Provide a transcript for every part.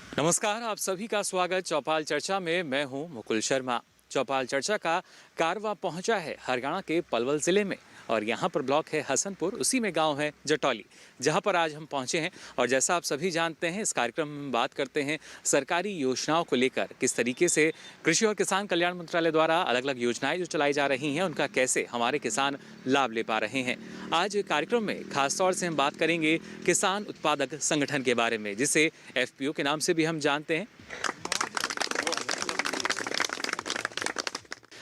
नमस्कार, आप सभी का स्वागत चौपाल चर्चा में। मैं हूं मुकुल शर्मा। चौपाल चर्चा का कारवां पहुंचा है हरियाणा के पलवल जिले में और यहां पर ब्लॉक है हसनपुर, उसी में गांव है जटौली, जहां पर आज हम पहुंचे हैं। और जैसा आप सभी जानते हैं, इस कार्यक्रम में बात करते हैं सरकारी योजनाओं को लेकर, किस तरीके से कृषि और किसान कल्याण मंत्रालय द्वारा अलग अलग योजनाएं जो चलाई जा रही हैं उनका कैसे हमारे किसान लाभ ले पा रहे हैं। आज कार्यक्रम में खासतौर से हम बात करेंगे किसान उत्पादक संगठन के बारे में, जिसे FPO के नाम से भी हम जानते हैं।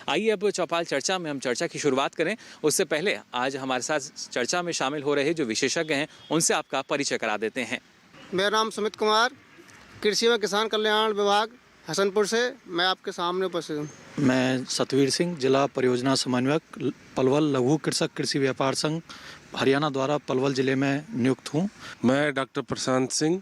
आइए अब चौपाल चर्चा में हम चर्चा की शुरुआत करें। उससे पहले आज हमारे साथ चर्चा में शामिल हो रहे जो विशेषज्ञ हैं उनसे आपका परिचय करा देते हैं। मेरा नाम सुमित कुमार, कृषि व किसान कल्याण विभाग हसनपुर से मैं आपके सामने उपस्थित हूँ। मैं सतवीर सिंह, जिला परियोजना समन्वयक, पलवल लघु कृषक कृषि व्यापार संघ हरियाणा द्वारा पलवल जिले में नियुक्त हूँ। मैं डॉक्टर प्रशांत सिंह,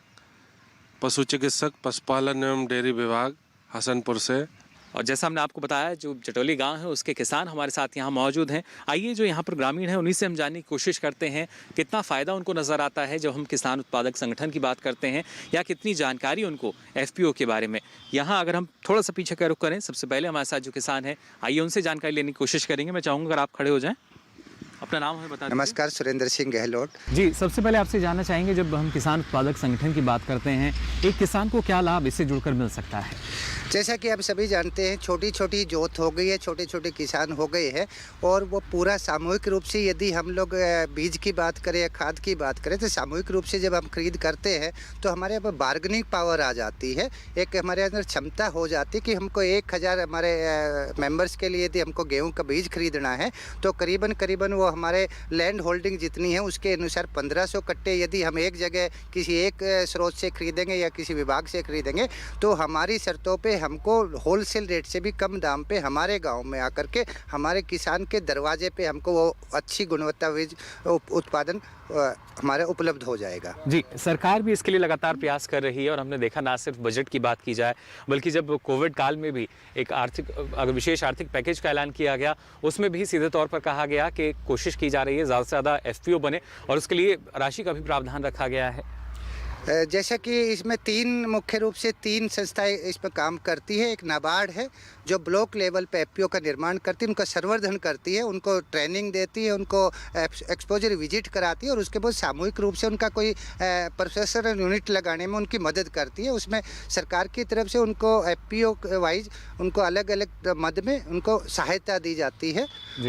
पशु चिकित्सक पशुपालन एवं डेयरी विभाग हसनपुर से। और जैसा हमने आपको बताया, जो जटौली गांव है उसके किसान हमारे साथ यहाँ मौजूद हैं। आइए जो यहाँ पर ग्रामीण हैं उन्हीं से हम जानने की कोशिश करते हैं कितना फ़ायदा उनको नज़र आता है जब हम किसान उत्पादक संगठन की बात करते हैं, या कितनी जानकारी उनको FPO के बारे में। यहाँ अगर हम थोड़ा सा पीछे का रुख करें, सबसे पहले हमारे साथ जो किसान हैं, आइए उनसे जानकारी लेने की कोशिश करेंगे। मैं चाहूँगा अगर आप खड़े हो जाएँ, अपना नाम है बता दीजिए। नमस्कार, सुरेंद्र सिंह गहलोत जी। सबसे पहले आपसे जानना चाहेंगे, जब हम किसान उत्पादक संगठन की बात करते हैं, एक किसान को क्या लाभ इससे जुड़कर मिल सकता है? जैसा कि आप सभी जानते हैं, छोटी छोटी जोत हो गई है, छोटे छोटे किसान हो गए हैं, और वो पूरा सामूहिक रूप से यदि हम लोग बीज की बात करें या खाद की बात करें, तो सामूहिक रूप से जब हम खरीद करते हैं तो हमारे यहाँ पर बार्गेनिंग पावर आ जाती है। एक हमारे अंदर क्षमता हो जाती है कि हमको 1000 हमारे मेंबर्स के लिए यदि हमको गेहूँ का बीज खरीदना है तो करीबन वो हमारे लैंड होल्डिंग जितनी है उसके अनुसार 1500 कट्टे यदि हम एक जगह किसी एक स्रोत से खरीदेंगे या किसी विभाग से खरीदेंगे तो हमारी शर्तों पे हमको होलसेल रेट से भी कम दाम पे हमारे गांव में आकर के हमारे किसान के दरवाजे पे हमको वो अच्छी गुणवत्ता बीज उत्पादन हमारे उपलब्ध हो जाएगा। जी, सरकार भी इसके लिए लगातार प्रयास कर रही है और हमने देखा ना सिर्फ बजट की बात की जाए, बल्कि जब कोविड काल में भी एक विशेष आर्थिक पैकेज का ऐलान किया गया, उसमें भी सीधे तौर पर कहा गया कि कोशिश की जा रही है ज़्यादा से ज़्यादा FPO बने और उसके लिए राशि का भी प्रावधान रखा गया है। जैसा कि इसमें मुख्य रूप से 3 संस्थाएं इस पर काम करती है। एक नाबार्ड है जो ब्लॉक लेवल पे FPO का निर्माण करती है, उनका संवर्धन करती है, उनको ट्रेनिंग देती है, उनको एक्सपोजर विजिट कराती है और उसके बाद सामूहिक रूप से उनका कोई प्रोसेसर यूनिट लगाने में उनकी मदद करती है। उसमें सरकार की तरफ से उनको FPO वाइज उनको अलग अलग मद में उनको सहायता दी जाती है।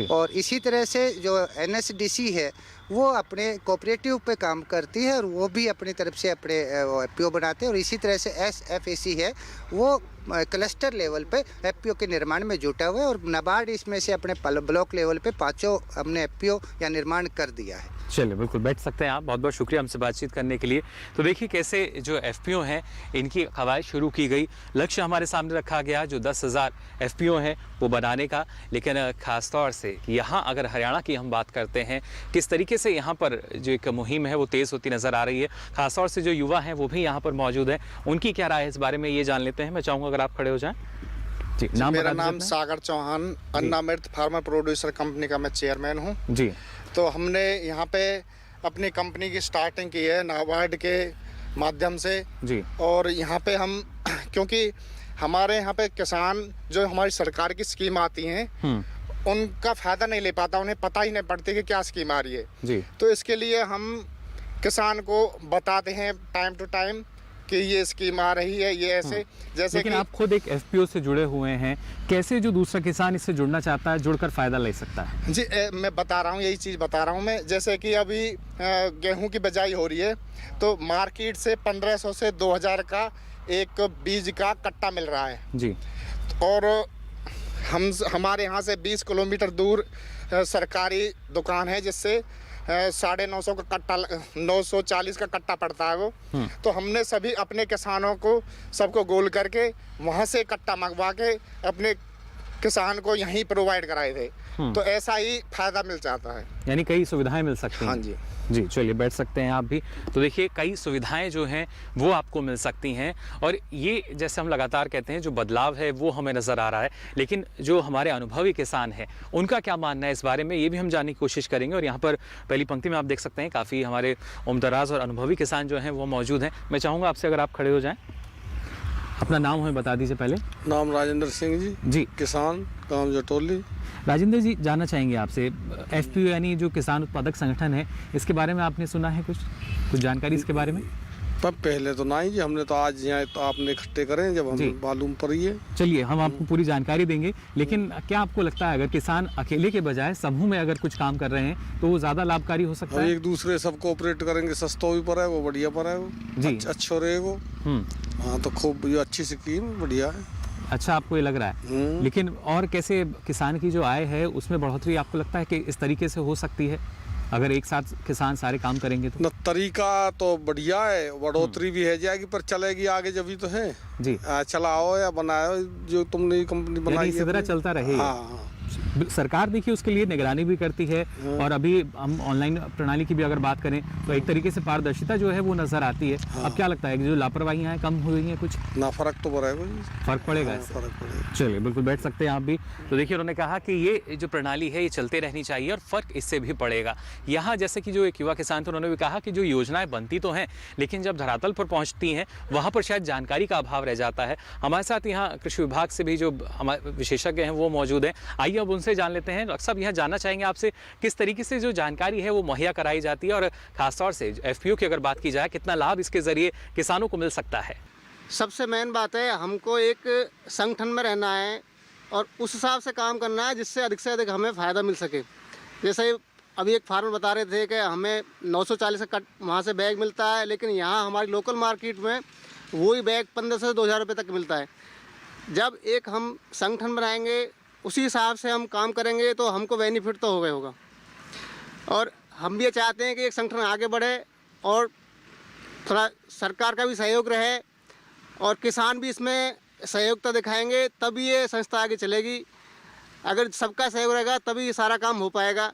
और इसी तरह से जो NSDC है वो अपने कोऑपरेटिव पे काम करती है और वो भी अपनी तरफ से अपने FPO बनाते हैं। और इसी तरह से SFAC है, वो क्लस्टर लेवल पे FPO के निर्माण में जुटा हुआ है और नाबार्ड इसमें से अपने ब्लॉक लेवल पे 5 हमने FPO या निर्माण कर दिया है। चलिए, बिल्कुल बैठ सकते हैं आप। बहुत बहुत शुक्रिया हमसे बातचीत करने के लिए। तो देखिए कैसे जो FPO हैं इनकी कवायद शुरू की गई, लक्ष्य हमारे सामने रखा गया जो 10,000 FPO हैं वो बनाने का। लेकिन ख़ास तौर से यहाँ अगर हरियाणा की हम बात करते हैं, किस तरीके से यहाँ पर जो एक मुहिम है वो तेज़ होती नज़र आ रही है। ख़ासतौर से जो युवा हैं वो भी यहाँ पर मौजूद हैं, उनकी क्या राय है इस बारे में ये जान लेते हैं। मैं चाहूँगा अगर आप खड़े हो जाएँ। जी, मेरा नाम सागर चौहान, अन्नामृत फार्मर प्रोड्यूसर कंपनी का मैं चेयरमैन हूँ जी। तो हमने यहाँ पे अपनी कंपनी की स्टार्टिंग की है नाबार्ड के माध्यम से जी। और यहाँ पे हम क्योंकि हमारे यहाँ पे किसान जो हमारी सरकार की स्कीम आती हैं उनका फ़ायदा नहीं ले पाता, उन्हें पता ही नहीं पड़ती कि क्या स्कीम आ रही है जी। तो इसके लिए हम किसान को बताते हैं टाइम टू टाइम कि ये स्कीम आ रही है, ये ऐसे जैसे लेकिन आप खुद एक FPO से जुड़े हुए हैं, कैसे जो दूसरा किसान इससे जुड़ना चाहता है जुड़कर फ़ायदा ले सकता है? जी, मैं बता रहा हूँ, यही चीज़ बता रहा हूँ मैं। जैसे कि अभी गेहूं की बिजाई हो रही है तो मार्केट से 1500 से 2000 का एक बीज का कट्टा मिल रहा है जी। और हमारे यहाँ से 20 किलोमीटर दूर सरकारी दुकान है जिससे 950 का कट्टा 940 का कट्टा पड़ता है वो। तो हमने सभी अपने किसानों को सबको गोल करके वहाँ से कट्टा मंगवा के अपने किसान को यहीं प्रोवाइड कराए थे। तो ऐसा ही फायदा मिल जाता है, यानी कई सुविधाएं मिल सकती हैं। हाँ जी जी, चलिए बैठ सकते हैं आप भी। तो देखिए कई सुविधाएं जो हैं वो आपको मिल सकती हैं और ये जैसे हम लगातार कहते हैं जो बदलाव है वो हमें नज़र आ रहा है। लेकिन जो हमारे अनुभवी किसान हैं उनका क्या मानना है इस बारे में, ये भी हम जानने की कोशिश करेंगे। और यहाँ पर पहली पंक्ति में आप देख सकते हैं काफ़ी हमारे उम्रदराज और अनुभवी किसान जो हैं वो मौजूद हैं। मैं चाहूँगा आपसे अगर आप खड़े हो जाएँ। अपना नाम हमें बता दीजिए पहले। नाम राजेंद्र सिंह जी। जी। किसान, गांव जटोली। राजेंद्र जी, जानना चाहेंगे आपसे, एफपीओ यानी जो किसान उत्पादक संगठन है, इसके बारे में आपने सुना है कुछ जानकारी इसके बारे में? पर पहले तो नहीं जी, हमने तो आज यहाँ तो आपने इकट्ठे करें जब हमें मालूम पड़ी है। चलिए, हम आपको पूरी जानकारी देंगे, लेकिन क्या आपको लगता है अगर किसान अकेले के बजाय समूह में अगर कुछ काम कर रहे हैं तो वो ज़्यादा लाभकारी हो सकता है? एक दूसरे सब कोऑपरेट करेंगे, सस्ता भी पड़ा है वो, बढ़िया पड़ा है वो जी, अच्छा रहेगा। हाँ, तो खूब ये अच्छी स्कीम बढ़िया है। अच्छा आपको ये लग रहा है, लेकिन और कैसे किसान की जो आय है उसमें बढ़ोतरी आपको लगता है कि इस तरीके से हो सकती है अगर एक साथ किसान सारे काम करेंगे तो? न तरीका तो बढ़िया है, बढ़ोतरी भी है जाएगी, पर चलेगी आगे जब भी तो है जी। चलाओ या बनाओ जो तुमने कंपनी बनाई इसी तरह चलता रहेगा। हाँ। सरकार देखिए उसके लिए निगरानी भी करती है, और अभी हम ऑनलाइन प्रणाली की भी अगर बात करें तो एक तरीके से पारदर्शिता जो है वो नजर आती है। अब क्या लगता है कि जो लापरवाहियां हैं कम हुई हैं कुछ? ना फर्क तो पड़ेगा, फर्क पड़ेगा। फर्क पड़ेगा। चलिए, बिल्कुल बैठ सकते हैं आप भी। तो देखिए, उन्होंने कहा कि ये जो प्रणाली है ये चलते रहनी चाहिए और फर्क इससे भी पड़ेगा। यहाँ जैसे कि जो एक युवा किसान थे उन्होंने भी कहा कि जो योजनाएं बनती तो हैं, लेकिन जब धरातल पर पहुँचती हैं वहाँ पर शायद जानकारी का अभाव रह जाता है। हमारे साथ यहाँ कृषि विभाग से भी जो हमारे विशेषज्ञ हैं वो मौजूद हैं। आइए अब उनसे जान लेते हैं। डॉक्टर साहब, यहाँ जानना चाहेंगे आपसे किस तरीके से जो जानकारी है वो मुहैया कराई जाती है, और खासतौर से एफपीओ की अगर बात की जाए, कितना लाभ इसके जरिए किसानों को मिल सकता है? सबसे मेन बात है, हमको एक संगठन में रहना है और उस हिसाब से काम करना है जिससे अधिक हमें फ़ायदा मिल सके। जैसे अभी एक फार्मर बता रहे थे कि हमें 940 का वहाँ से बैग मिलता है, लेकिन यहाँ हमारी लोकल मार्केट में वही बैग 1500 से 2000 रुपये तक मिलता है। जब एक हम संगठन बनाएंगे, उसी हिसाब से हम काम करेंगे तो हमको बेनिफिट तो होगा। और हम भी चाहते हैं कि एक संगठन आगे बढ़े और थोड़ा सरकार का भी सहयोग रहे और किसान भी इसमें सहयोगिता दिखाएंगे, तभी ये संस्था आगे चलेगी। अगर सबका सहयोग रहेगा तभी ये सारा काम हो पाएगा।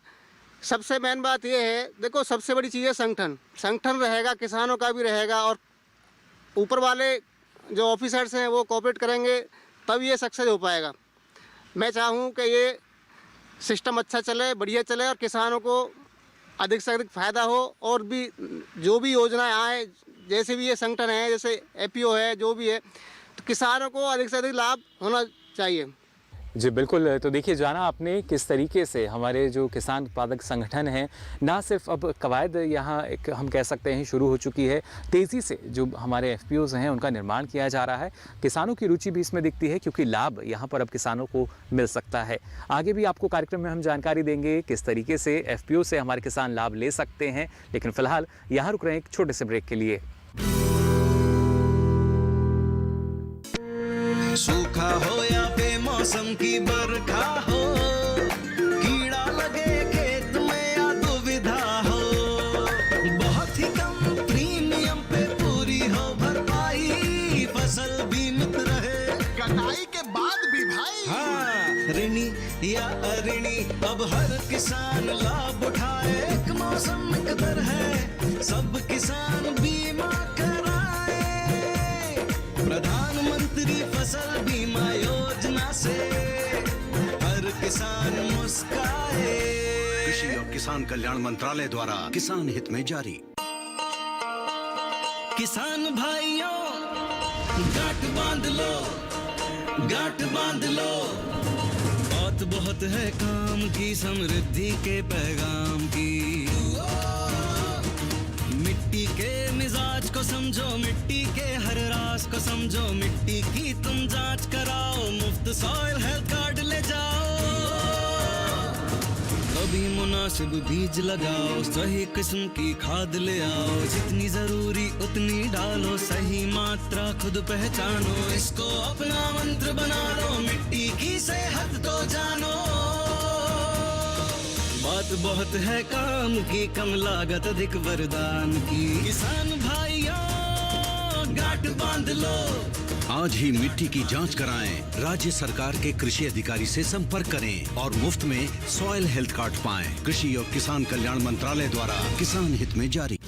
सबसे मेन बात ये है, देखो सबसे बड़ी चीज़ है संगठन रहेगा, किसानों का भी रहेगा, और ऊपर वाले जो ऑफिसर्स हैं वो कोऑपरेट करेंगे, तब ये सक्सेस हो पाएगा। मैं चाहूँ कि ये सिस्टम अच्छा चले, बढ़िया चले और किसानों को अधिक से अधिक फ़ायदा हो, और भी जो भी योजनाएं आए, जैसे भी ये संगठन है, जैसे एपीओ है, जो भी है, तो किसानों को अधिक से अधिक लाभ होना चाहिए। जी बिल्कुल। तो देखिए, जाना आपने किस तरीके से हमारे जो किसान उत्पादक संगठन हैं, ना सिर्फ अब कवायद यहाँ एक हम कह सकते हैं शुरू हो चुकी है, तेज़ी से जो हमारे एफपीओज़ हैं उनका निर्माण किया जा रहा है। किसानों की रुचि भी इसमें दिखती है, क्योंकि लाभ यहाँ पर अब किसानों को मिल सकता है। आगे भी आपको कार्यक्रम में हम जानकारी देंगे किस तरीके से एफपीओ से हमारे किसान लाभ ले सकते हैं, लेकिन फ़िलहाल यहाँ रुक रहे हैं एक छोटे से ब्रेक के लिए। सूखा हो या बेमौसम की बरखा हो, कीड़ा लगे खेत में या दुविधा हो, बहुत ही कम प्रीमियम पे पूरी हो भरपाई, फसल बीमित रहे कटाई के बाद भी भाई। हाँ, ऋणी या अऋणी अब हर किसान लाभ उठाए, एक मौसम एक दर है, सब किसान बीमा कराए, प्रधानमंत्री फसल बीमा योजना से हर किसान मुस्काए। कृषि और किसान कल्याण मंत्रालय द्वारा किसान हित में जारी। किसान भाइयों, गांठ बांध लो, गांठ बांध लो, बहुत है काम की, समृद्धि के पैगाम की। मिट्टी के मिजाज को समझो, मिट्टी के हर राज को समझो, मिट्टी की तुम जांच कराओ, मुफ्त सॉइल हेल्थ कार्ड ले जाओ, कभी मुनासिब बीज लगाओ, सही किस्म की खाद ले आओ, जितनी जरूरी उतनी डालो, सही मात्रा खुद पहचानो, इसको अपना मंत्र बना लो, मिट्टी की सेहत को जानो। बात बहुत है काम की, कम लागत अधिक वरदान की, किसान भाइयों गांठ बांध लो। आज ही मिट्टी की जांच कराएं, राज्य सरकार के कृषि अधिकारी से संपर्क करें और मुफ्त में सॉइल हेल्थ कार्ड पाएं। कृषि और किसान कल्याण मंत्रालय द्वारा किसान हित में जारी।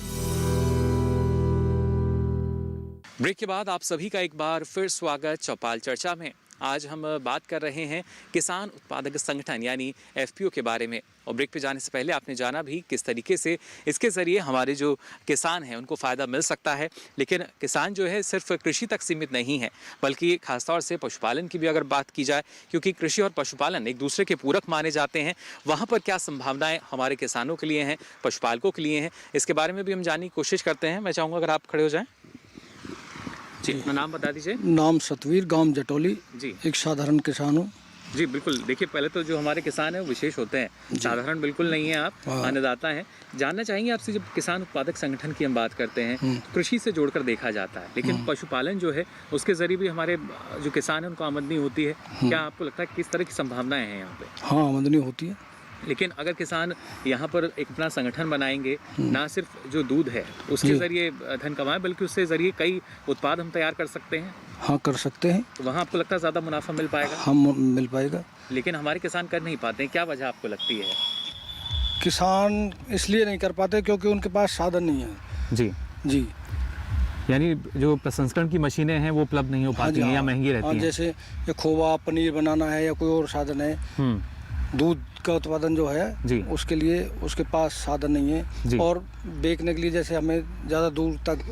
ब्रेक के बाद आप सभी का एक बार फिर स्वागत चौपाल चर्चा में। आज हम बात कर रहे हैं किसान उत्पादक संगठन यानी FPO के बारे में। और ब्रेक पे जाने से पहले आपने जाना भी किस तरीके से इसके ज़रिए हमारे जो किसान हैं उनको फ़ायदा मिल सकता है। लेकिन किसान जो है सिर्फ कृषि तक सीमित नहीं है, बल्कि खासतौर से पशुपालन की भी अगर बात की जाए, क्योंकि कृषि और पशुपालन एक दूसरे के पूरक माने जाते हैं। वहाँ पर क्या संभावनाएं हमारे किसानों के लिए हैं, पशुपालकों के लिए हैं, इसके बारे में भी हम जानने की कोशिश करते हैं। मैं चाहूँगा अगर आप खड़े हो जाएँ। जी, अपना नाम बता दीजिए। नाम सतवीर, गांव जटौली जी। एक साधारण किसान हूँ। जी बिल्कुल, देखिए पहले तो जो हमारे किसान हैं वो विशेष होते हैं, साधारण बिल्कुल नहीं है, आप अन्नदाता हैं। जानना चाहेंगे आपसे, जब किसान उत्पादक संगठन की हम बात करते हैं, कृषि से जोड़कर देखा जाता है, लेकिन पशुपालन जो है उसके जरिए भी हमारे जो किसान हैं उनको आमदनी होती है। क्या आपको लगता है किस तरह की संभावनाएं हैं यहाँ पे? हाँ, आमदनी होती है। लेकिन अगर किसान यहाँ पर एक अपना संगठन बनाएंगे, ना सिर्फ जो दूध है उसके जरिए धन कमाएं, बल्कि उसके जरिए कई उत्पाद हम तैयार कर सकते हैं। हाँ, कर सकते हैं। तो वहाँ आपको लगता है ज़्यादा मुनाफा मिल पाएगा? हम मिल पाएगा। लेकिन हमारे किसान कर नहीं पाते हैं, क्या वजह आपको लगती है? किसान इसलिए नहीं कर पाते क्योंकि उनके पास साधन नहीं है। जी। यानी जो प्रसंस्करण की मशीनें हैं वो उपलब्ध नहीं हो पाती हैं या महंगी रहती हैं। जैसे ये खोवा पनीर बनाना है या कोई और साधन है, दूध का उत्पादन जो है उसके लिए उसके पास साधन नहीं है। और बेचने के लिए जैसे हमें ज़्यादा दूर तक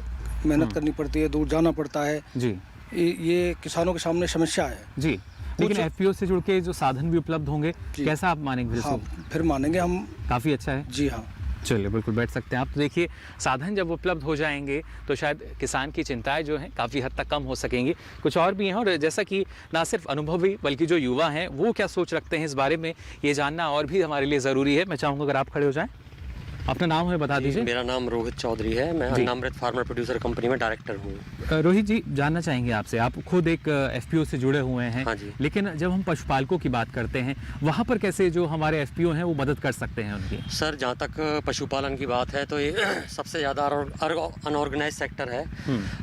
मेहनत करनी पड़ती है, दूर जाना पड़ता है। ये किसानों के सामने समस्या है। जी, लेकिन FPO से जुड़ के जो साधन भी उपलब्ध होंगे, कैसा आप मानेंगे? हाँ, फिर मानेंगे हम। काफ़ी अच्छा है। जी हाँ, चलिए बिल्कुल बैठ सकते हैं आप। तो देखिए, साधन जब उपलब्ध हो जाएंगे तो शायद किसान की चिंताएं जो हैं काफ़ी हद तक कम हो सकेंगी। कुछ और भी हैं, और जैसा कि ना सिर्फ अनुभवी बल्कि जो युवा हैं वो क्या सोच रखते हैं इस बारे में, ये जानना और भी हमारे लिए ज़रूरी है। मैं चाहूँगा अगर आप खड़े हो जाएँ, अपना नाम हमें बता दीजिए। मेरा नाम रोहित चौधरी है, मैं अन्नामृत फार्मर प्रोड्यूसर कंपनी में डायरेक्टर हूँ। रोहित जी, जानना चाहेंगे आपसे, आप खुद एक FPO से जुड़े हुए हैं। हाँ जी। लेकिन जब हम पशुपालकों की बात करते हैं, वहाँ पर कैसे जो हमारे FPO हैं वो मदद कर सकते हैं उनकी? सर, जहाँ तक पशुपालन की बात है तो ये सबसे ज़्यादा अनऑर्गेनाइज सेक्टर है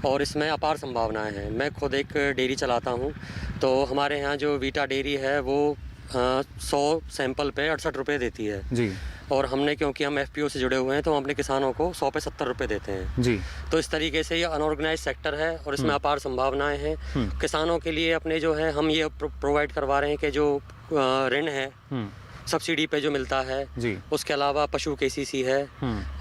और इसमें अपार संभावनाएँ हैं। मैं खुद एक डेयरी चलाता हूँ, तो हमारे यहाँ जो वीटा डेयरी है वो 100 सैंपल पे 68 रुपये देती है जी। और हमने, क्योंकि हम FPO से जुड़े हुए हैं, तो हम अपने किसानों को 100 पे 70 रुपये देते हैं जी। तो इस तरीके से ये अनऑर्गेनाइज सेक्टर है और इसमें अपार संभावनाएं हैं। किसानों के लिए अपने जो है हम ये प्रोवाइड करवा रहे हैं कि जो ऋण है सब्सिडी पे जो मिलता है जी, उसके अलावा पशु KCC है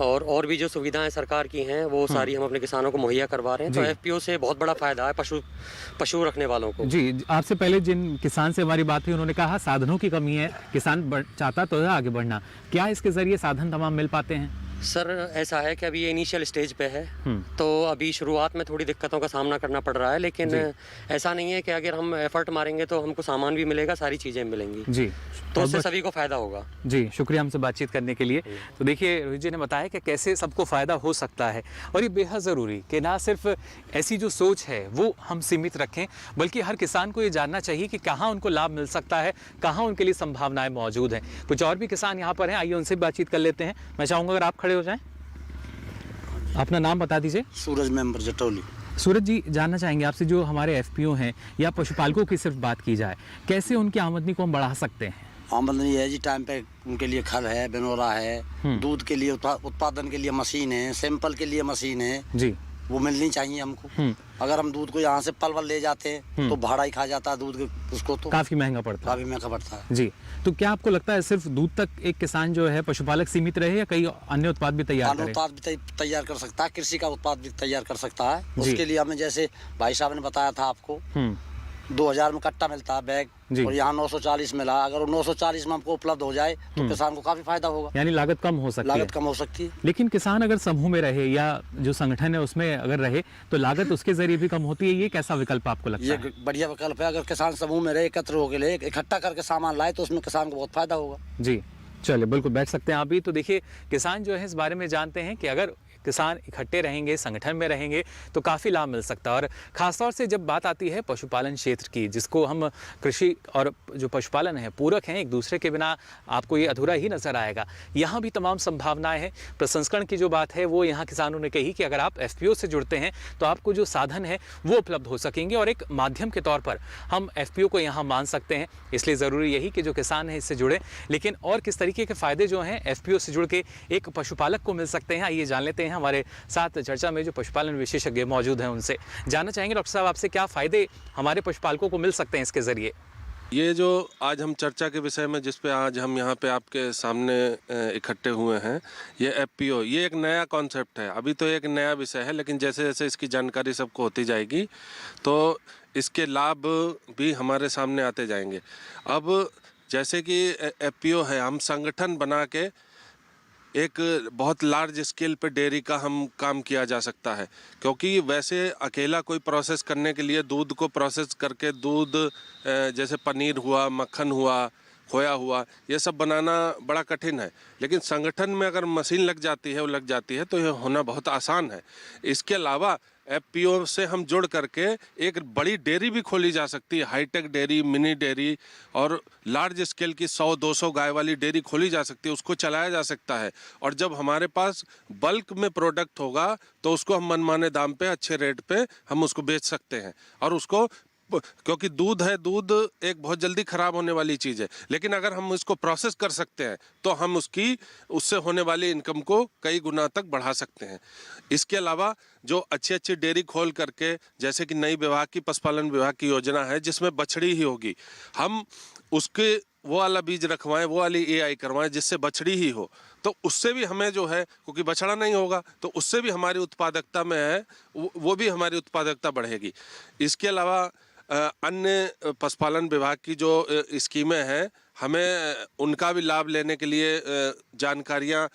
और भी जो सुविधाएं सरकार की हैं वो सारी हम अपने किसानों को मुहैया करवा रहे हैं। तो FPO से बहुत बड़ा फायदा है पशु रखने वालों को। जी, आपसे पहले जिन किसान से हमारी बात हुई उन्होंने कहा साधनों की कमी है, किसान चाहता तो है आगे बढ़ना। क्या इसके जरिए साधन तमाम मिल पाते हैं? सर, ऐसा है कि अभी ये इनिशियल स्टेज पे है, तो अभी शुरुआत में थोड़ी दिक्कतों का सामना करना पड़ रहा है, लेकिन ऐसा नहीं है कि अगर हम एफर्ट मारेंगे तो हमको सामान भी मिलेगा, सारी चीज़ें मिलेंगी जी, तो उससे सभी को फ़ायदा होगा। जी, शुक्रिया हमसे बातचीत करने के लिए। तो देखिए, रोहित जी ने बताया कि कैसे सबको फ़ायदा हो सकता है, और ये बेहद ज़रूरी कि ना सिर्फ ऐसी जो सोच है वो हम सीमित रखें, बल्कि हर किसान को ये जानना चाहिए कि कहाँ उनको लाभ मिल सकता है, कहाँ उनके लिए संभावनाएं मौजूद हैं। कुछ और भी किसान यहाँ पर हैं, आइए उनसे बातचीत कर लेते हैं। मैं चाहूँगा अगर आप खड़े हो जाएं, अपना नाम बता दीजिए। सूरज मेंबर जटौली। सूरज जी, जानना चाहेंगे आपसे, जो हमारे FPO हैं या पशुपालकों की सिर्फ बात की जाए, कैसे उनकी आमदनी को हम बढ़ा सकते हैं? आमदनी है जी, टाइम पे उनके लिए खल है, बेनोरा है, दूध के लिए उत्पादन के लिए मशीन है, सैंपल के लिए मशीन है जी, वो मिलनी चाहिए हमको। अगर हम दूध को यहाँ से पलवल ले जाते हैं तो भाड़ा ही खा जाता है दूध, उसको तो काफ़ी महंगा पड़ता है जी। तो क्या आपको लगता है सिर्फ दूध तक एक किसान जो है पशुपालक सीमित रहे, या कई अन्य उत्पाद भी तैयार करे? उत्पाद भी तैयार कर सकता है, कृषि का उत्पाद भी तैयार कर सकता है। उसके लिए हमें, जैसे भाई साहब ने बताया था आपको, 2000 में कट्टा मिलता है बैग, और यहाँ 940 मिला। अगर 940 में हमको उपलब्ध हो जाए तो किसान को काफी फायदा होगा, यानी लागत कम हो सकती है। लेकिन किसान अगर समूह में रहे या जो संगठन है उसमें अगर रहे तो लागत उसके जरिए भी कम होती है। ये कैसा विकल्प आपको लगता है? ये बढ़िया विकल्प है। अगर किसान समूह में रहे, एकत्र होकर ले, इकट्ठा करके सामान लाए तो उसमें किसान को बहुत फायदा होगा जी। चलिए, बिल्कुल बैठ सकते हैं आप भी। तो देखिए, किसान जो है इस बारे में जानते हैं कि अगर किसान इकट्ठे रहेंगे, संगठन में रहेंगे तो काफ़ी लाभ मिल सकता है। और ख़ासतौर से जब बात आती है पशुपालन क्षेत्र की, जिसको हम कृषि और जो पशुपालन है पूरक हैं, एक दूसरे के बिना आपको ये अधूरा ही नज़र आएगा। यहाँ भी तमाम संभावनाएं हैं। प्रसंस्करण की जो बात है वो यहाँ किसानों ने कही कि अगर आप FPO से जुड़ते हैं तो आपको जो साधन है वो उपलब्ध हो सकेंगे, और एक माध्यम के तौर पर हम FPO को यहाँ मान सकते हैं। इसलिए ज़रूरी यही कि जो किसान हैं इससे जुड़े। लेकिन और किस तरीके के फ़ायदे जो हैं FPO से जुड़ के एक पशुपालक को मिल सकते हैं, आइए जान लेते हैं हमारे साथ चर्चा में जो पशुपालन विशेषज्ञ मौजूद हैं उनसे। जानना चाहेंगे डॉक्टर साहब आपसे क्या फ़ायदे हमारे पशुपालकों को मिल सकते हैं इसके ज़रिए। ये जो आज हम चर्चा के विषय में जिस पे आज हम यहाँ पे आपके सामने इकट्ठे हुए हैं, ये FPO, ये एक नया कॉन्सेप्ट है। अभी तो एक नया विषय है, लेकिन जैसे जैसे इसकी जानकारी सबको होती जाएगी तो इसके लाभ भी हमारे सामने आते जाएंगे। अब जैसे कि FPO है, हम संगठन बना के एक बहुत लार्ज स्केल पे डेयरी का हम काम किया जा सकता है, क्योंकि वैसे अकेला कोई प्रोसेस करने के लिए दूध को प्रोसेस करके दूध जैसे पनीर हुआ, मक्खन हुआ, खोया हुआ, ये सब बनाना बड़ा कठिन है। लेकिन संगठन में अगर मशीन लग जाती है तो ये होना बहुत आसान है। इसके अलावा FPO से हम जुड़ करके एक बड़ी डेयरी भी खोली जा सकती है, हाईटेक डेयरी, मिनी डेयरी और लार्ज स्केल की 100-200 गाय वाली डेयरी खोली जा सकती है, उसको चलाया जा सकता है। और जब हमारे पास बल्क में प्रोडक्ट होगा तो उसको हम मनमाने दाम पे, अच्छे रेट पे हम उसको बेच सकते हैं। और उसको, क्योंकि दूध है, दूध एक बहुत जल्दी ख़राब होने वाली चीज़ है, लेकिन अगर हम इसको प्रोसेस कर सकते हैं तो हम उससे होने वाली इनकम को कई गुना तक बढ़ा सकते हैं। इसके अलावा जो अच्छी अच्छी डेयरी खोल करके, जैसे कि नई विभाग की, पशुपालन विभाग की योजना है जिसमें बछड़ी ही होगी, हम उसके वो वाला बीज रखवाएं, वो वाली AI करवाएं जिससे बछड़ी ही हो, तो उससे भी हमें जो है, क्योंकि बछड़ा नहीं होगा तो उससे भी हमारी उत्पादकता में है, वो भी हमारी उत्पादकता बढ़ेगी। इसके अलावा अन्य पशुपालन विभाग की जो स्कीमें हैं, हमें उनका भी लाभ लेने के लिए जानकारियाँ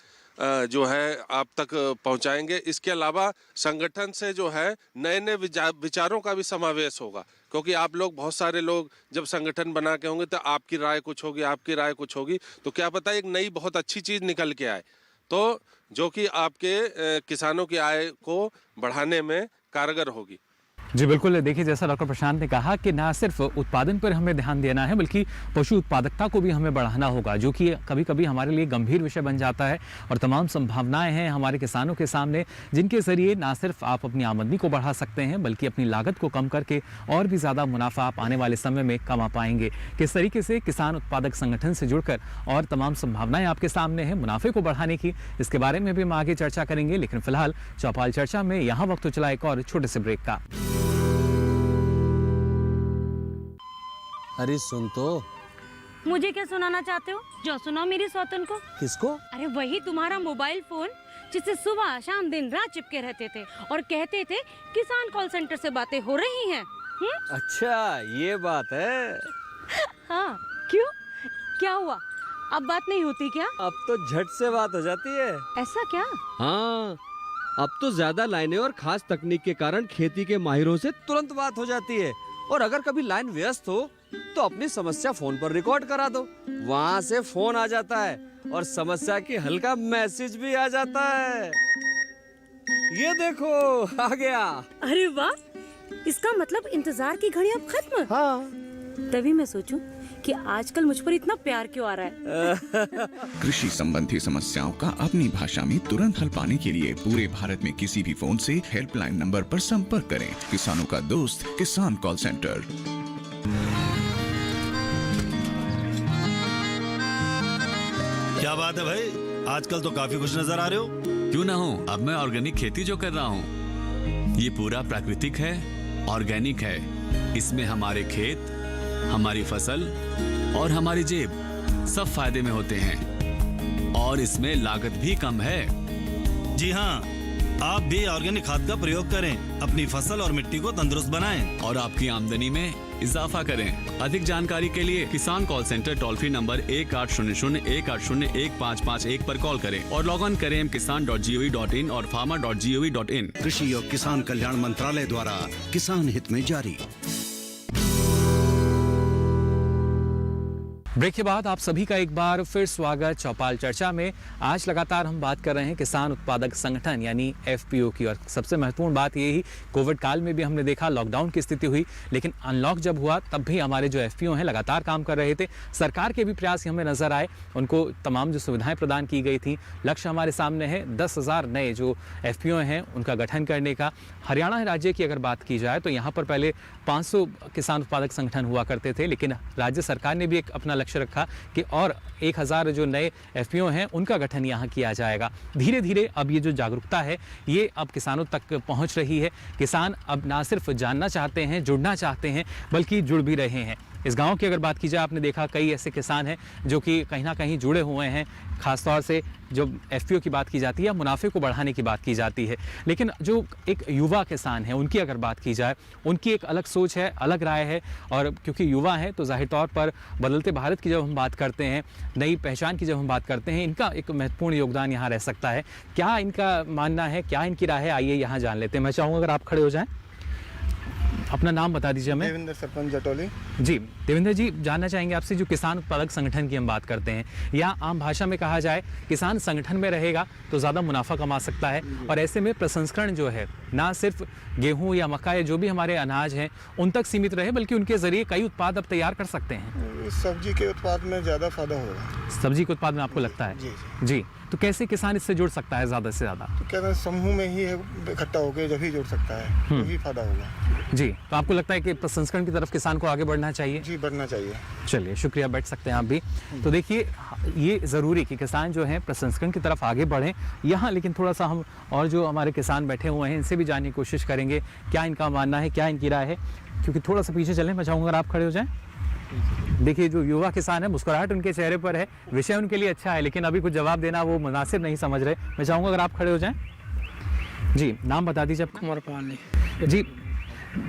जो है आप तक पहुंचाएंगे। इसके अलावा संगठन से जो है नए नए विचारों का भी समावेश होगा, क्योंकि आप लोग, बहुत सारे लोग जब संगठन बना के होंगे तो आपकी राय कुछ होगी, आपकी राय कुछ होगी, तो क्या पता एक नई बहुत अच्छी चीज़ निकल के आए, तो जो कि आपके किसानों की आय को बढ़ाने में कारगर होगी। जी बिल्कुल, देखिए जैसा डॉक्टर प्रशांत ने कहा कि ना सिर्फ उत्पादन पर हमें ध्यान देना है बल्कि पशु उत्पादकता को भी हमें बढ़ाना होगा, जो कि कभी कभी हमारे लिए गंभीर विषय बन जाता है। और तमाम संभावनाएं हैं हमारे किसानों के सामने, जिनके ज़रिए ना सिर्फ आप अपनी आमदनी को बढ़ा सकते हैं बल्कि अपनी लागत को कम करके और भी ज़्यादा मुनाफा आप आने वाले समय में कमा पाएंगे। किस तरीके से किसान उत्पादक संगठन से जुड़कर और तमाम संभावनाएँ आपके सामने हैं मुनाफे को बढ़ाने की, इसके बारे में भी हम आगे चर्चा करेंगे। लेकिन फिलहाल चौपाल चर्चा में यहाँ वक्त चला एक और छोटे से ब्रेक का। अरे सुन तो। मुझे क्या सुनाना चाहते हो? जो सुनाओ मेरी सौतन को। किसको? अरे वही तुम्हारा मोबाइल फोन जिससे सुबह शाम दिन रात चिपके रहते थे और कहते थे किसान कॉल सेंटर से बातें हो रही हैं। अच्छा ये बात है। हाँ क्यों, क्या हुआ? अब बात नहीं होती क्या? अब तो झट से बात हो जाती है। ऐसा क्या? हाँ, अब तो ज्यादा लाइनें और खास तकनीक के कारण खेती के माहिरों से तुरंत बात हो जाती है। और अगर कभी लाइन व्यस्त हो तो अपनी समस्या फोन पर रिकॉर्ड करा दो, वहाँ से फोन आ जाता है और समस्या की हल का मैसेज भी आ जाता है। ये देखो आ गया। अरे वाह, इसका मतलब इंतजार की घड़ी अब खत्म। हाँ, तभी मैं सोचूं कि आजकल मुझ पर इतना प्यार क्यों आ रहा है। कृषि संबंधी समस्याओं का अपनी भाषा में तुरंत हल पाने के लिए पूरे भारत में किसी भी फोन से हेल्पलाइन नंबर पर संपर्क करें। किसानों का दोस्त किसान कॉल सेंटर। क्या बात है भाई, आजकल तो काफी खुश नजर आ रहे हो। क्यों ना हो, अब मैं ऑर्गेनिक खेती जो कर रहा हूँ ये पूरा प्राकृतिक है, ऑर्गेनिक है। इसमें हमारे खेत, हमारी फसल और हमारी जेब सब फायदे में होते हैं और इसमें लागत भी कम है। जी हाँ, आप भी ऑर्गेनिक खाद का प्रयोग करें, अपनी फसल और मिट्टी को तंदुरुस्त बनाएं और आपकी आमदनी में इजाफा करें। अधिक जानकारी के लिए किसान call centre toll free number 1800-180-1551 पर कॉल करें और लॉग ऑन करें kisan.gov.in और farmer.gov.in। कृषि और किसान कल्याण मंत्रालय द्वारा किसान हित में जारी। ब्रेक के बाद आप सभी का एक बार फिर स्वागत चौपाल चर्चा में। आज लगातार हम बात कर रहे हैं किसान उत्पादक संगठन यानी FPO की, और सबसे महत्वपूर्ण बात यही, कोविड काल में भी हमने देखा लॉकडाउन की स्थिति हुई, लेकिन अनलॉक जब हुआ तब भी हमारे जो FPO हैं लगातार काम कर रहे थे। सरकार के भी प्रयास हमें नजर आए, उनको तमाम जो सुविधाएं प्रदान की गई थी। लक्ष्य हमारे सामने है 10,000 नए जो FPO हैं उनका गठन करने का। हरियाणा राज्य की अगर बात की जाए तो यहाँ पर पहले 500 किसान उत्पादक संगठन हुआ करते थे, लेकिन राज्य सरकार ने भी एक अपना लक्ष्य रखा कि और 1000 जो नए FPO हैं उनका गठन यहाँ किया जाएगा। धीरे धीरे अब ये जो जागरूकता है ये अब किसानों तक पहुँच रही है। किसान अब ना सिर्फ जानना चाहते हैं, जुड़ना चाहते हैं, बल्कि जुड़ भी रहे हैं। इस गांव की अगर बात की जाए, आपने देखा कई ऐसे किसान हैं जो कि कहीं ना कहीं जुड़े हुए हैं। ख़ासतौर से जो FPO की बात की जाती है, मुनाफे को बढ़ाने की बात की जाती है। लेकिन जो एक युवा किसान है उनकी अगर बात की जाए, उनकी एक अलग सोच है, अलग राय है। और क्योंकि युवा हैं तो जाहिर तौर पर बदलते भारत की जब हम बात करते हैं, नई पहचान की जब हम बात करते हैं, इनका एक महत्वपूर्ण योगदान यहाँ रह सकता है। क्या इनका मानना है, क्या इनकी राय है, आइए यहाँ जान लेते हैं। मैं चाहूँगा अगर आप खड़े हो जाएँ, अपना नाम बता दीजिए हमें। देवेंद्र, सरपंच जटौली। जी देवेंद्र जी, जानना चाहेंगे आपसे, जो किसान उत्पादक संगठन की हम बात करते हैं, या आम भाषा में कहा जाए किसान संगठन में रहेगा तो ज़्यादा मुनाफा कमा सकता है। और ऐसे में प्रसंस्करण जो है ना सिर्फ गेहूं या मक्का या जो भी हमारे अनाज हैं उन तक सीमित रहे, बल्कि उनके ज़रिए कई उत्पाद अब तैयार कर सकते हैं। सब्जी के उत्पाद में ज़्यादा फायदा होगा। सब्जी के उत्पाद में आपको लगता है? जी। तो कैसे किसान इससे जुड़ सकता है ज़्यादा से ज़्यादा? तो क्या समूह में ही इकट्ठा होकर जब ही जुड़ सकता है तो ही फायदा होगा। जी, तो आपको लगता है कि प्रसंस्करण की तरफ किसान को आगे बढ़ना चाहिए? जी, बढ़ना चाहिए। चलिए, शुक्रिया, बैठ सकते हैं आप भी। तो देखिए, ये ज़रूरी कि किसान जो हैं प्रसंस्करण की तरफ आगे बढ़ें यहाँ। लेकिन थोड़ा सा हम और जो हमारे किसान बैठे हुए हैं इनसे भी जानने की कोशिश करेंगे क्या इनका मानना है, क्या इनकी राय है। क्योंकि थोड़ा सा पीछे चलें, मैं चाहूँगा अगर आप खड़े हो जाएँ। देखिए, जो युवा किसान है, मुस्कुराहट उनके चेहरे पर है, विषय उनके लिए अच्छा है, लेकिन अभी कुछ जवाब देना वो मुनासिब नहीं समझ रहे। मैं चाहूँगा अगर आप खड़े हो जाएं। जी, नाम बता दीजिए आपका। कुमार पानी। जी,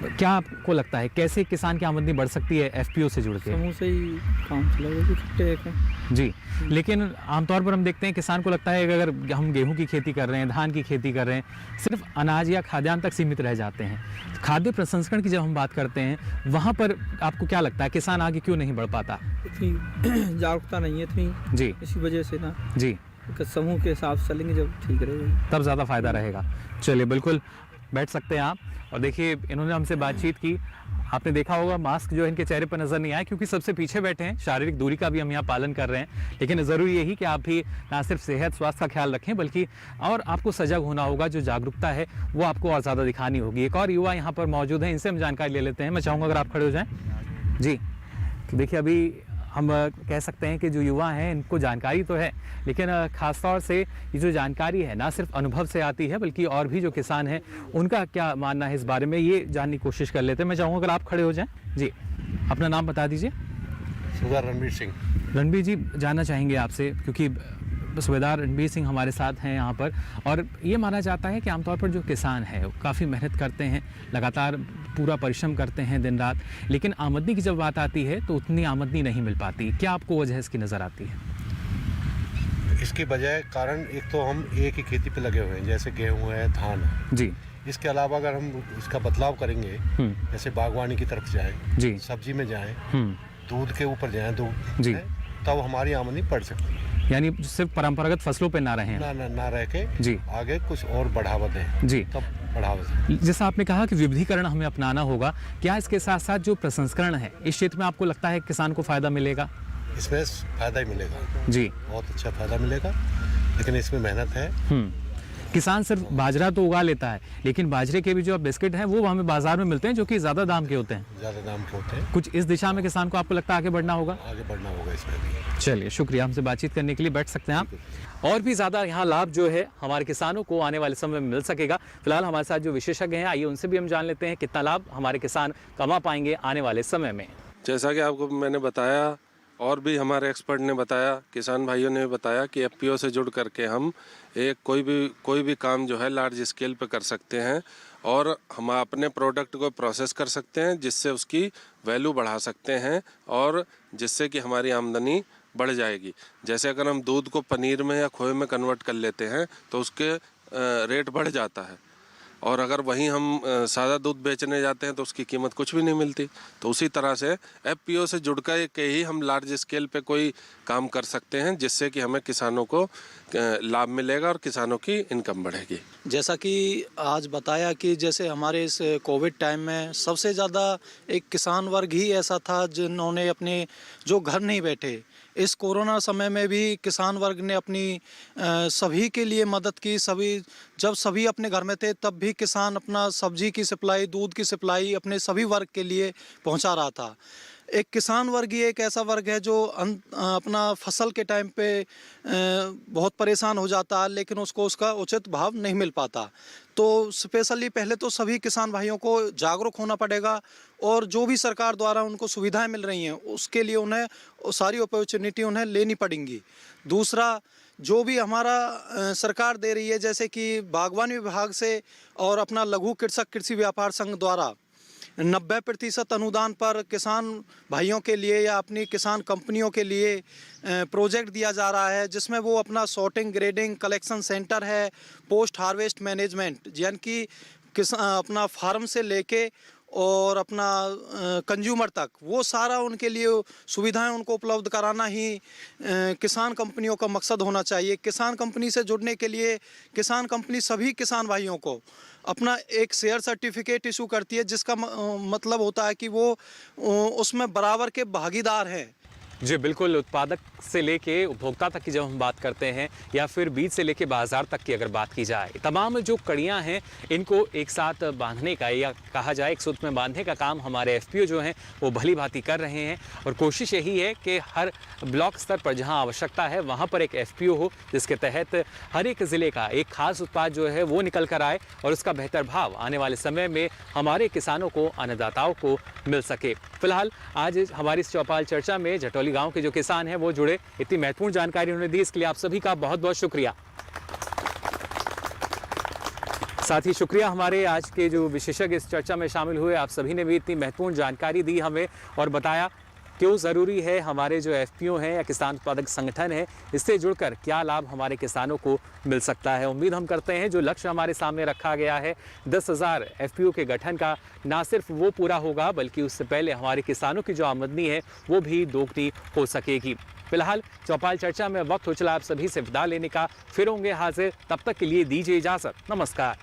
क्या आपको लगता है कैसे किसान की आमदनी बढ़ सकती है FPO से जुड़ के? समूह से ही काम चलेगा। जी, लेकिन आमतौर पर हम देखते हैं किसान को लगता है कि अगर हम गेहूं की खेती कर रहे हैं, धान की खेती कर रहे हैं, सिर्फ अनाज या खाद्यान्न तक सीमित रह जाते हैं। खाद्य प्रसंस्करण की जब हम बात करते हैं, वहाँ पर आपको क्या लगता है किसान आगे क्यों नहीं बढ़ पाता? इतनी जागरूकता नहीं है इतनी। जी, इसी वजह से ना। जी, समूह के हिसाब से चलेंगे जब ठीक रहेगा, तब ज़्यादा फायदा रहेगा। चलिए, बिल्कुल बैठ सकते हैं आप। और देखिए, इन्होंने हमसे बातचीत की। आपने देखा होगा मास्क जो है इनके चेहरे पर नज़र नहीं आया, क्योंकि सबसे पीछे बैठे हैं। शारीरिक दूरी का भी हम यहाँ पालन कर रहे हैं। लेकिन ज़रूरी यही कि आप भी ना सिर्फ सेहत स्वास्थ्य का ख्याल रखें, बल्कि और आपको सजग होना होगा। जो जागरूकता है वो आपको और ज़्यादा दिखानी होगी। एक और युवा यहाँ पर मौजूद हैं, इनसे हम जानकारी ले लेते हैं। मैं चाहूँगा अगर आप खड़े हो जाएँ। जी, देखिए, अभी हम कह सकते हैं कि जो युवा हैं इनको जानकारी तो है, लेकिन ख़ास तौर से ये जो जानकारी है ना सिर्फ अनुभव से आती है, बल्कि और भी जो किसान हैं उनका क्या मानना है इस बारे में, ये जानने की कोशिश कर लेते हैं। मैं चाहूँगा अगर आप खड़े हो जाएं। जी, अपना नाम बता दीजिए। सूबेदार रणबीर सिंह। रणबीर जी, जानना चाहेंगे आपसे, क्योंकि सूबेदार रणबीर सिंह हमारे साथ हैं यहाँ पर, और ये माना जाता है कि आमतौर पर जो किसान है वो काफ़ी मेहनत करते हैं, लगातार पूरा परिश्रम करते हैं दिन रात, लेकिन आमदनी की जब बात आती है तो उतनी आमदनी नहीं मिल पाती। क्या आपको वजह इसकी नज़र आती है? इसके बजाय कारण एक तो हम एक ही खेती पे लगे हुए हैं, जैसे गेहूँ है, धान है। जी। इसके अलावा अगर हम इसका बदलाव करेंगे, जैसे बागवानी की तरफ जाएं, जी, सब्जी में जाएं, दूध के ऊपर जाएं, जी, तब हमारी आमदनी बढ़ सकती है। यानी सिर्फ परंपरागत फसलों पे ना रहें, ना रह के जी आगे कुछ और बढ़ावा दें। जी, तब बढ़ावा दें। जैसा आपने कहा कि विविधीकरण हमें अपनाना होगा, क्या इसके साथ साथ जो प्रसंस्करण है इस क्षेत्र में आपको लगता है किसान को फायदा मिलेगा? इसमें फायदा ही मिलेगा जी, बहुत अच्छा फायदा मिलेगा, लेकिन इसमें मेहनत है। किसान सिर्फ बाजरा तो उगा लेता है, लेकिन बाजरे के भी जो बिस्किट हैं वो हमें बाजार में मिलते हैं, जो कि ज़्यादा दाम के होते हैं। ज़्यादा दाम के होते हैं। कुछ इस दिशा में किसान को आपको लगता है आगे बढ़ना होगा? आगे बढ़ना होगा इसमें भी। चलिए, शुक्रिया, हमसे बातचीत करने के लिए। बैठ सकते हैं आप। और भी ज़्यादा यहाँ लाभ जो है हमारे किसानों को आने वाले समय में मिल सकेगा। फिलहाल हमारे साथ जो विशेषज्ञ हैं, आइए उनसे भी हम जान लेते हैं कितना लाभ हमारे किसान कमा पाएंगे आने वाले समय में। जैसा कि आपको मैंने बताया और भी हमारे एक्सपर्ट ने बताया, किसान भाइयों ने बताया कि FPO से जुड़ करके हम एक कोई भी काम जो है लार्ज स्केल पे कर सकते हैं, और हम अपने प्रोडक्ट को प्रोसेस कर सकते हैं, जिससे उसकी वैल्यू बढ़ा सकते हैं और जिससे कि हमारी आमदनी बढ़ जाएगी। जैसे अगर हम दूध को पनीर में या खोए में कन्वर्ट कर लेते हैं तो उसके रेट बढ़ जाता है, और अगर वहीं हम सादा दूध बेचने जाते हैं तो उसकी कीमत कुछ भी नहीं मिलती। तो उसी तरह से FPO से जुड़ कर के ही हम लार्ज स्केल पे कोई काम कर सकते हैं, जिससे कि हमें किसानों को लाभ मिलेगा और किसानों की इनकम बढ़ेगी। जैसा कि आज बताया कि जैसे हमारे इस कोविड टाइम में सबसे ज़्यादा एक किसान वर्ग ही ऐसा था जिन्होंने अपने जो घर नहीं बैठे, इस कोरोना समय में भी किसान वर्ग ने अपनी सभी के लिए मदद की। जब सभी अपने घर में थे तब भी किसान अपना सब्जी की सप्लाई, दूध की सप्लाई अपने सभी वर्ग के लिए पहुंचा रहा था। एक किसान वर्ग ही एक ऐसा वर्ग है जो अपना फसल के टाइम पे बहुत परेशान हो जाता है, लेकिन उसको उसका उचित भाव नहीं मिल पाता। तो स्पेशली पहले तो सभी किसान भाइयों को जागरूक होना पड़ेगा और जो भी सरकार द्वारा उनको सुविधाएं मिल रही हैं उसके लिए उन्हें सारी अपॉर्चुनिटी उन्हें लेनी पड़ेंगी। दूसरा, जो भी हमारा सरकार दे रही है, जैसे कि बागवानी विभाग से और अपना लघु कृषक कृषि व्यापार संघ द्वारा 90% अनुदान पर किसान भाइयों के लिए या अपनी किसान कंपनियों के लिए प्रोजेक्ट दिया जा रहा है, जिसमें वो अपना सॉर्टिंग, ग्रेडिंग, कलेक्शन सेंटर है, पोस्ट हार्वेस्ट मैनेजमेंट, यानी कि अपना फार्म से लेके और अपना कंज्यूमर तक वो सारा उनके लिए सुविधाएं उनको उपलब्ध कराना ही किसान कंपनियों का मकसद होना चाहिए। किसान कंपनी से जुड़ने के लिए किसान कंपनी सभी किसान भाइयों को अपना एक शेयर सर्टिफिकेट इशू करती है, जिसका मतलब होता है कि वो उसमें बराबर के भागीदार हैं। जी बिल्कुल, उत्पादक से लेके उपभोक्ता तक की जब हम बात करते हैं या फिर बीज से लेके बाजार तक की अगर बात की जाए, तमाम जो कड़ियां हैं इनको एक साथ बांधने का या कहा जाए एक सूत्र में बांधने का काम हमारे एफपीओ जो हैं वो भली भांति कर रहे हैं। और कोशिश यही है कि हर ब्लॉक स्तर पर जहां आवश्यकता है वहां पर एक एफपीओ हो, जिसके तहत हर एक ज़िले का एक खास उत्पाद जो है वो निकल कर आए और उसका बेहतर भाव आने वाले समय में हमारे किसानों को, अन्नदाताओं को मिल सके। फिलहाल आज हमारी इस चौपाल चर्चा में जटौली गांव के जो किसान हैं वो जुड़े, इतनी महत्वपूर्ण जानकारी उन्होंने दी, इसके लिए आप सभी का बहुत बहुत शुक्रिया। साथ ही शुक्रिया हमारे आज के जो विशेषज्ञ इस चर्चा में शामिल हुए, आप सभी ने भी इतनी महत्वपूर्ण जानकारी दी हमें और बताया क्यों ज़रूरी है हमारे जो एफपीओ हैं या किसान उत्पादक संगठन है, इससे जुड़कर क्या लाभ हमारे किसानों को मिल सकता है। उम्मीद हम करते हैं जो लक्ष्य हमारे सामने रखा गया है 10,000 एफपीओ के गठन का, ना सिर्फ वो पूरा होगा बल्कि उससे पहले हमारे किसानों की जो आमदनी है वो भी दोगुनी हो सकेगी। फिलहाल चौपाल चर्चा में वक्त हो चला आप सभी से विदा लेने का, फिर होंगे हाजिर, तब तक के लिए दीजिए इजाज़त, नमस्कार।